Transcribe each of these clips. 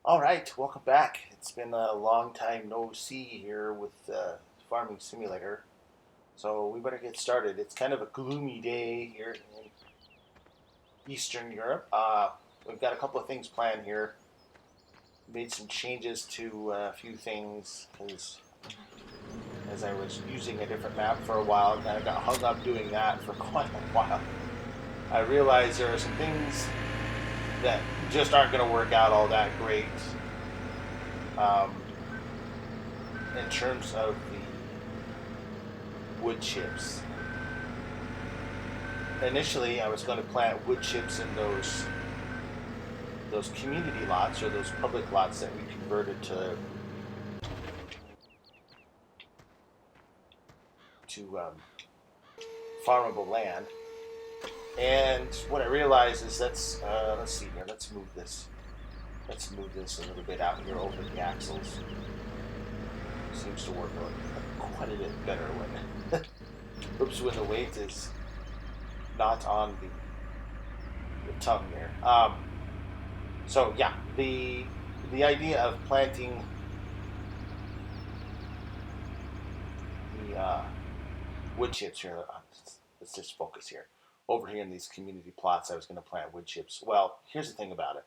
All right, welcome back. It's been a long time no see here with Farming Simulator, so we better get started. It's kind of a gloomy day here in Eastern Europe. We've got a couple of things planned here. Made some changes to a few things because as I was using a different map for a while, kind of got hung up doing that for quite a while. I realized there are some things that just aren't going to work out all that great. Um, in terms of the wood chips. Initially, I was going to plant wood chips in those community lots or those public lots that we converted to farmable land. And what I realized is let's see here. Let's move this. Let's move this a little bit out here over the axles. Seems to work quite a bit better when when the weight is not on the tongue here. So yeah, the idea of planting the wood chips here. Let's just focus here. Over here in these community plots, I was going to plant wood chips. Well, here's the thing about it.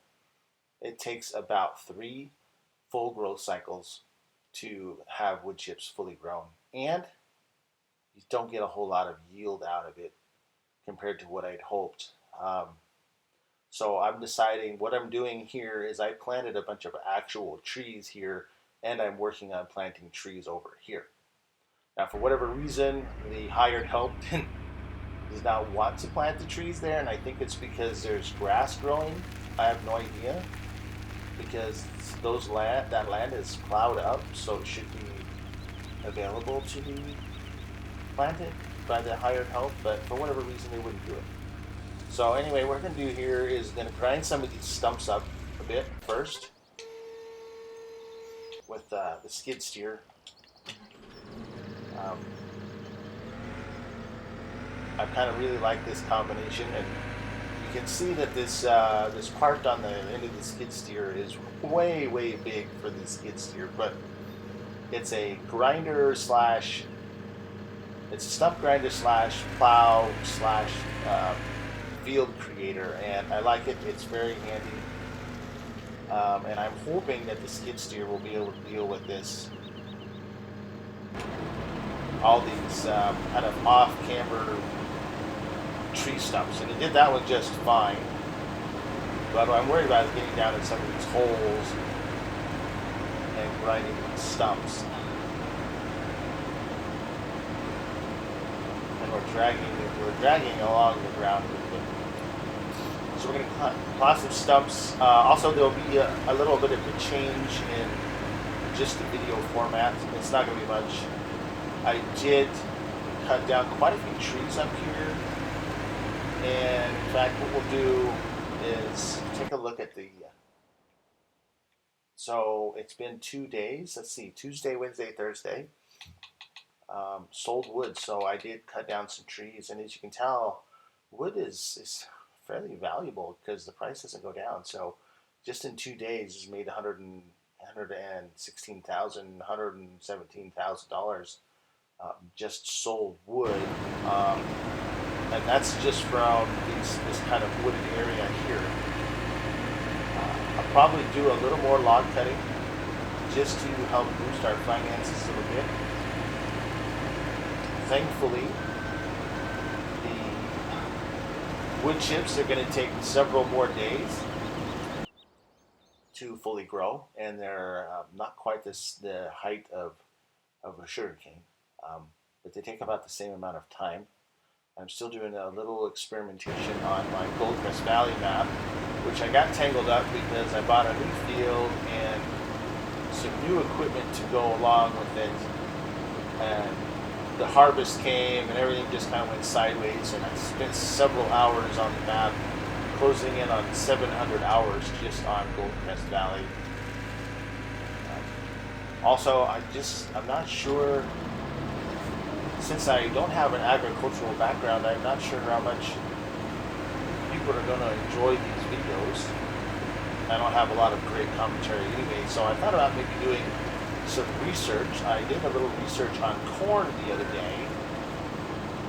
It takes about 3 full growth cycles to have wood chips fully grown, and you don't get a whole lot of yield out of it compared to what I'd hoped. So I'm deciding what I'm doing here is I planted a bunch of actual trees here, and I'm working on planting trees over here. Now, for whatever reason, the hired help does not want to plant the trees there, and I think it's because there's grass growing. I have no idea, because that land is plowed up, so it should be available to be planted by the hired help, but for whatever reason they wouldn't do it. So anyway, what I'm going to do here is going to grind some of these stumps up a bit first with the skid steer. I kind of really like this combination, and you can see that this part on the end of the skid steer is way big for the skid steer, but it's a grinder slash it's a stump grinder slash plow slash field creator, and I like it. It's very handy, and I'm hoping that the skid steer will be able to deal with all these kind of off-camber tree stumps, and it did that one just fine. But what I'm worried about is getting down in some of these holes and grinding these stumps. And we're dragging along the ground a little bit. So we're going to plant some stumps. Also, there'll be a little bit of a change in just the video format. It's not going to be much. I did cut down quite a few trees up here. And in fact, what we'll do is take a look at so it's been 2 days. Let's see, Tuesday, Wednesday, Thursday. Sold wood, so I did cut down some trees, and as you can tell, wood is fairly valuable because the price doesn't go down. So just in 2 days, it's made $117,000 just sold wood. And that's just from this kind of wooded area here. I'll probably do a little more log cutting just to help boost our finances a little bit. Thankfully, the wood chips are going to take several more days to fully grow, and they're not quite the height of a sugar cane, but they take about the same amount of time. I'm still doing a little experimentation on my Goldcrest Valley map, which I got tangled up because I bought a new field and some new equipment to go along with it, and the harvest came and everything just kind of went sideways, and I spent several hours on the map, closing in on 700 hours just on Goldcrest Valley. Also, I'm not sure. Since I don't have an agricultural background, I'm not sure how much people are going to enjoy these videos. I don't have a lot of great commentary anyway, so I thought about maybe doing some research. I did a little research on corn the other day,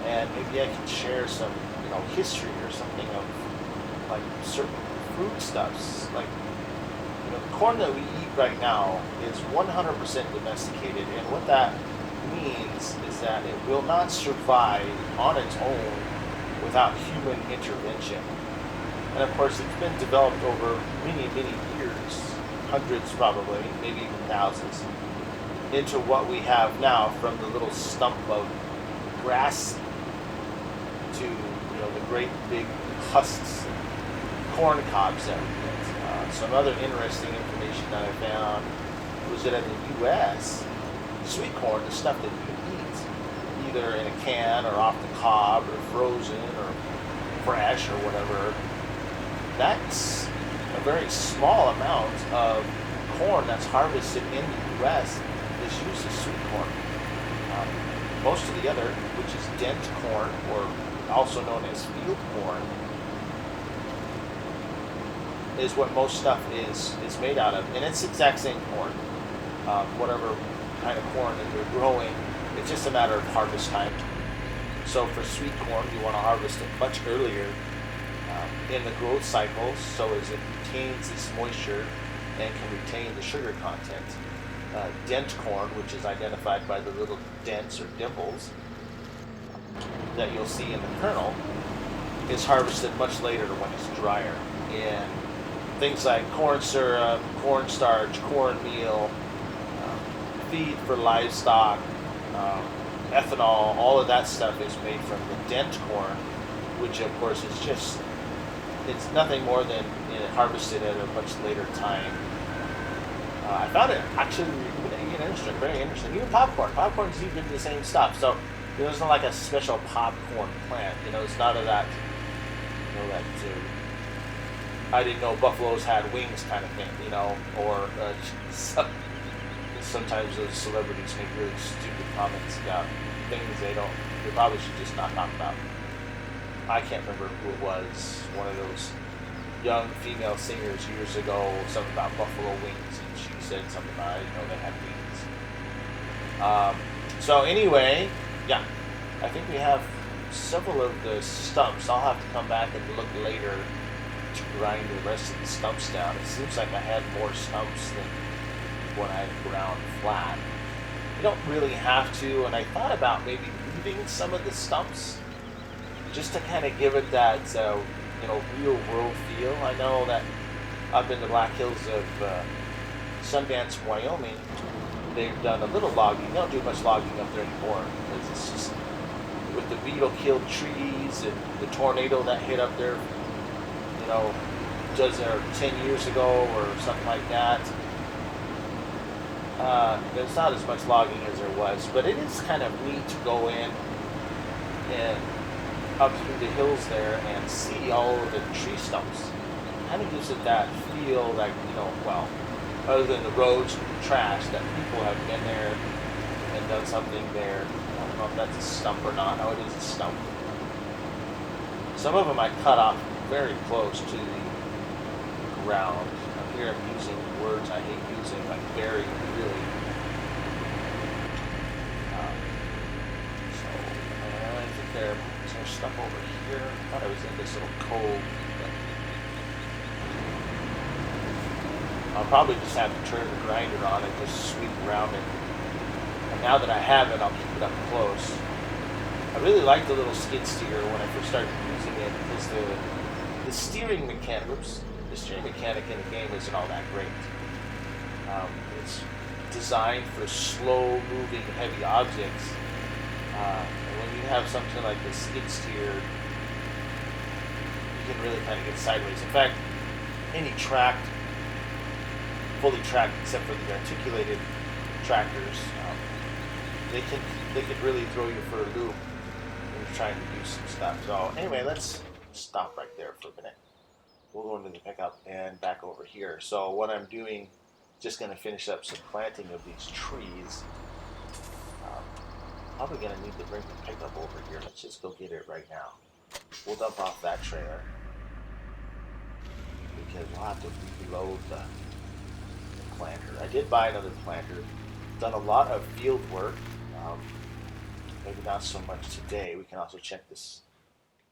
and maybe I can share some, history or something of like certain food stuffs. Like, the corn that we eat right now is 100% domesticated, and what that means is that it will not survive on its own without human intervention. And of course, it's been developed over many, many years, hundreds probably, maybe even thousands, into what we have now, from the little stump of grass to the great big husks and corn cobs that we get. Some other interesting information that I found was that in the U.S., sweet corn, the stuff that you eat, either in a can or off the cob or frozen or fresh or whatever, that's a very small amount of corn that's harvested in the U.S. is used as sweet corn. Most of the other, which is dent corn, or also known as field corn, is what most stuff is made out of. And it's the exact same corn. Whatever kind of corn that you're growing, it's just a matter of harvest time. So for sweet corn, you want to harvest it much earlier in the growth cycle, so as it retains its moisture and can retain the sugar content. Dent corn, which is identified by the little dents or dimples that you'll see in the kernel, is harvested much later when it's drier. And things like corn syrup, cornstarch, cornmeal, feed for livestock, ethanol, all of that stuff is made from the dent corn, which of course is just, it's nothing more than harvested at a much later time. I found it actually interesting, very interesting. Even popcorn. Popcorn's even the same stuff. So there's not like a special popcorn plant. It's not of that, that I didn't know buffaloes had wings kind of thing, or sometimes those celebrities make really stupid comments about things they probably should just not talk about. I can't remember who it was, one of those young female singers years ago, something about buffalo wings, and she said something about, I didn't know they had wings. So anyway, yeah, I think we have several of the stumps. I'll have to come back and look later to grind the rest of the stumps down. It seems like I had more stumps than when I ground flat. You don't really have to, and I thought about maybe moving some of the stumps just to kind of give it that real world feel. I know that up in the Black Hills of Sundance, Wyoming, they've done a little logging. They don't do much logging up there anymore because it's just with the beetle-killed trees and the tornado that hit up there, just 10 years ago or something like that. There's not as much logging as there was, but it is kind of neat to go in and up through the hills there and see all of the tree stumps. Kind of gives it that feel like, other than the roads and the trash, that people have been there and done something there. I don't know if that's a stump or not. Oh, it is a stump. Some of them I cut off very close to the ground. Here I'm using words I hate using, like very, really. I think there's stuff over here. I thought I was in this little cove. I'll probably just have to turn the grinder on and just sweep around it. And now that I have it, I'll keep it up close. I really like the little skid steer when I first started using it because the steering mechanic, the steering mechanic in the game isn't all that great. It's designed for slow-moving, heavy objects. And when you have something like the skid steer, you can really kind of get sideways. In fact, any tracked, fully tracked, except for the articulated tractors, they can really throw you for a loop when you're trying to do some stuff. So anyway, let's stop right there for a minute. We'll go into the pickup and back over here. So what I'm doing, just going to finish up some planting of these trees. Probably going to need to bring the pickup over here. Let's just go get it right now. We'll dump off that trailer. because we'll have to reload the planter. I did buy another planter. Done a lot of field work. Um, Maybe not so much today. We can also check this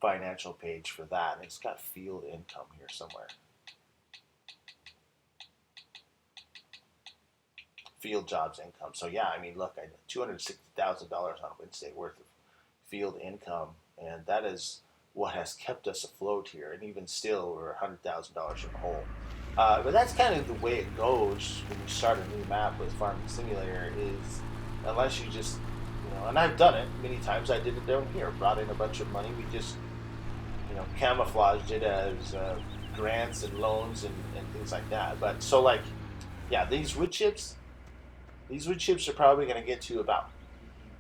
financial page for that. It's got field income here somewhere. Field jobs income. So yeah, I mean, look, I $260,000 on Wednesday worth of field income, and that is what has kept us afloat here. And even still, we're $100,000 in the hole. But that's kind of the way it goes when you start a new map with Farming Simulator. Is unless you just, and I've done it many times. I did it down here. Brought in a bunch of money. We just, camouflaged it as grants and loans and things like that. But so like, yeah, these wood chips are probably going to get to about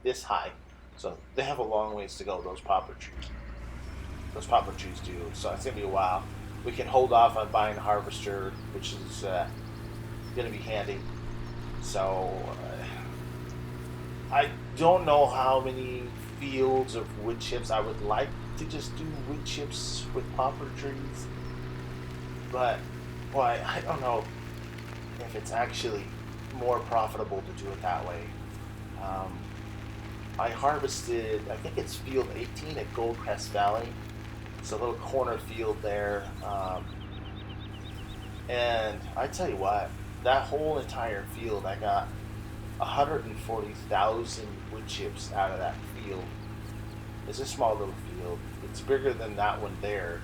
this high. So they have a long ways to go, those poplar trees. Those poplar trees do. So it's going to be a while. We can hold off on buying a harvester, which is going to be handy. So I don't know how many fields of wood chips. I would like to just do wood chips with poplar trees. But, boy, I don't know if it's actually more profitable to do it that way. I harvested, I think it's field 18 at Goldcrest Valley. It's a little corner field there. And I tell you what, that whole entire field, I got 140,000 wood chips out of that field. It's a small little field. It's bigger than that one there.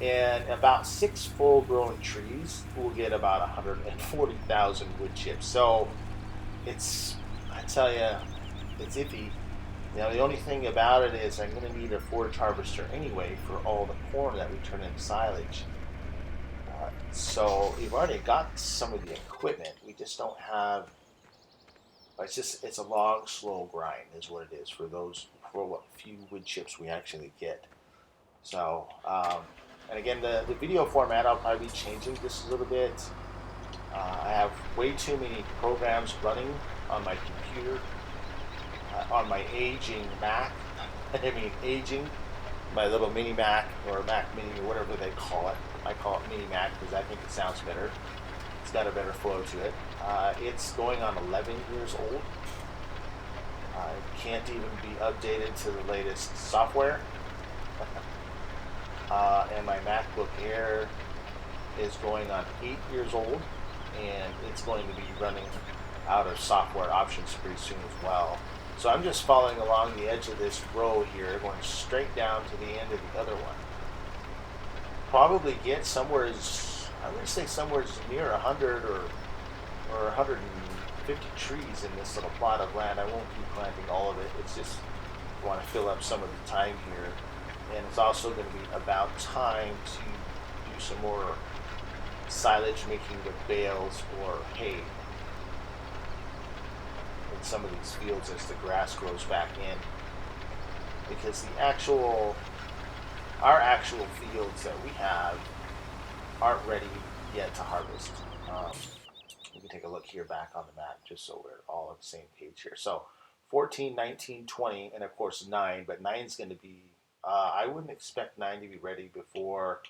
And about 6 full-grown trees will get about 140,000 wood chips. So I tell you, it's iffy. The only thing about it is I'm going to need a forage harvester anyway for all the corn that we turn into silage. So we've already got some of the equipment. We just don't have. It's a long, slow grind, is what it is for what few wood chips we actually get. So, and again, the video format, I'll probably be changing this a little bit. I have way too many programs running on my computer, on my aging Mac. My little mini Mac or Mac Mini or whatever they call it. I call it mini Mac because I think it sounds better. It's got a better flow to it. It's going on 11 years old. It can't even be updated to the latest software. And my MacBook Air is going on 8 years old, and it's going to be running out of software options pretty soon as well. So I'm just following along the edge of this row here, going straight down to the end of the other one. Probably get somewhere, I would say somewhere near 100 or 150 trees in this little plot of land. I won't keep planting all of it. It's just I want to fill up some of the time here. And it's also going to be about time to do some more silage making with bales or hay in some of these fields as the grass grows back in. Because our actual fields that we have aren't ready yet to harvest. We can take a look here back on the map just so we're all on the same page here. So 14, 19, 20, and of course 9, but 9 is going to be, I wouldn't expect 9 to be ready before,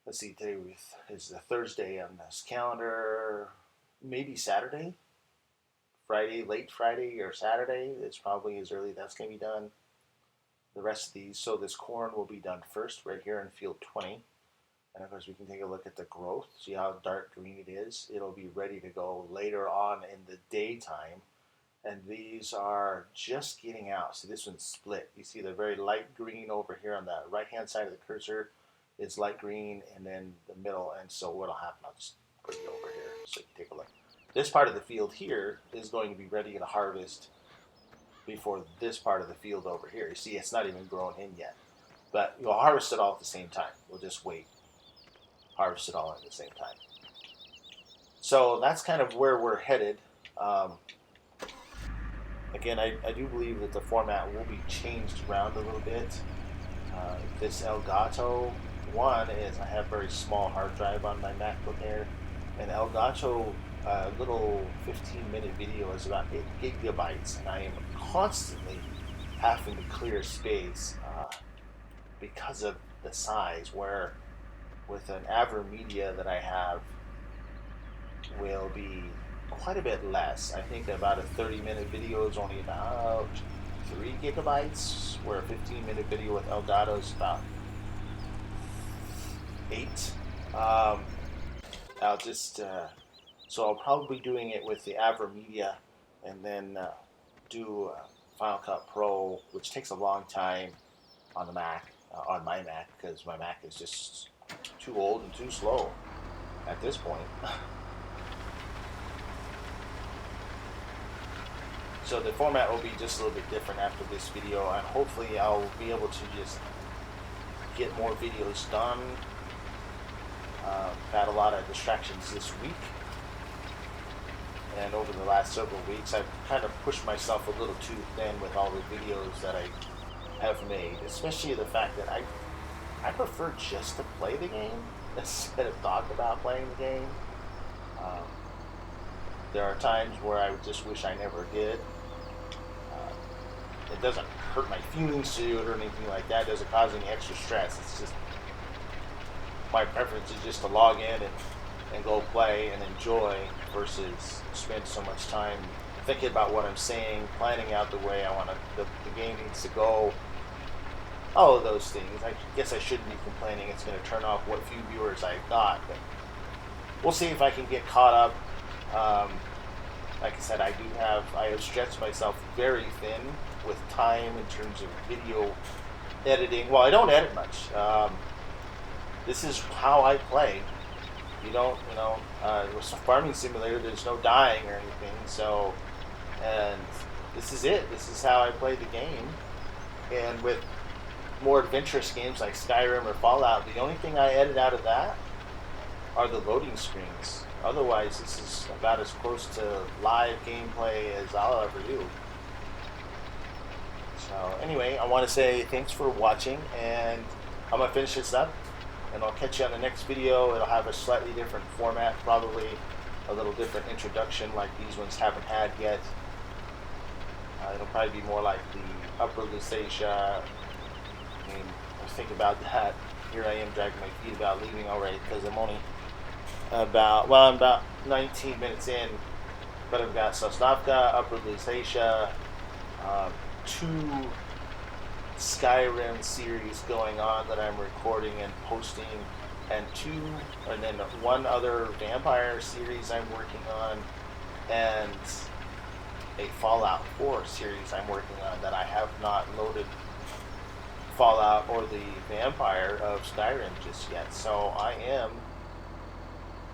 let's see, today is the Thursday on this calendar, maybe Saturday, late Friday or Saturday. It's probably as early that's going to be done. The rest of these, so this corn will be done first right here in field 20. And of course we can take a look at the growth, see how dark green it is. It'll be ready to go later on in the daytime. And these are just getting out. See, this one's split. You see the very light green over here on the right-hand side of the cursor is light green, and then the middle. And so what'll happen, I'll just put it over here so you can take a look. This part of the field here is going to be ready to harvest before this part of the field over here. You see, it's not even grown in yet. But you'll harvest it all at the same time. We'll just wait. Harvest it all at the same time. So that's kind of where we're headed. Again, I do believe that the format will be changed around a little bit. This Elgato one is, I have very small hard drive on my MacBook Air, and Elgato little 15-minute video is about 8 gigabytes, and I am constantly having to clear space because of the size, where with an AverMedia that I have will be quite a bit less. I think about a 30-minute video is only about 3 gigabytes, where a 15-minute video with Elgato is about 8. Um, I'll just so I'll probably be doing it with the AverMedia, and then do Final Cut Pro, which takes a long time on the Mac, on my Mac, because my Mac is just too old and too slow at this point. So the format will be just a little bit different after this video, and hopefully I'll be able to just get more videos done. I've had a lot of distractions this week, and over the last several weeks I've kind of pushed myself a little too thin with all the videos that I have made, especially the fact that I prefer just to play the game instead of talk about playing the game. There are times where I just wish I never did. It doesn't hurt my feelings to do it or anything like that. It doesn't cause any extra stress. It's just my preference is just to log in and go play and enjoy versus spend so much time thinking about what I'm saying, planning out the way I want the game needs to go. All of those things. I guess I shouldn't be complaining it's going to turn off what few viewers I've got, but we'll see if I can get caught up. Like I said, I have stretched myself very thin with time in terms of video editing. Well, I don't edit much. This is how I play. With a farming simulator, there's no dying or anything, so, and this is it. This is how I play the game. And with more adventurous games like Skyrim or Fallout, the only thing I edit out of that are the loading screens. Otherwise, this is about as close to live gameplay as I'll ever do. So anyway, I want to say thanks for watching, and I'm going to finish this up, and I'll catch you on the next video. It'll have a slightly different format, probably a little different introduction like these ones haven't had yet. It'll probably be more like the Upper Lusatia. I mean, I think about that. Here I am dragging my feet about leaving already because I'm only I'm about 19 minutes in, but I've got Sosnovka, Upper Lusatia, 2 Skyrim series going on that I'm recording and posting, and then 1 other vampire series I'm working on, and a Fallout 4 series I'm working on that I have not loaded Fallout or the vampire of Skyrim just yet. So I am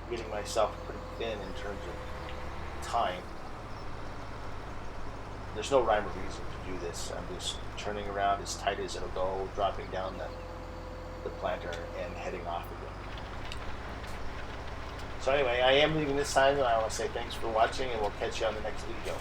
getting myself pretty thin in terms of time. There's no rhyme or reason to do this. I'm just turning around as tight as it'll go, dropping down the planter and heading off again. So anyway, I am leaving this time, and I want to say thanks for watching, and we'll catch you on the next video.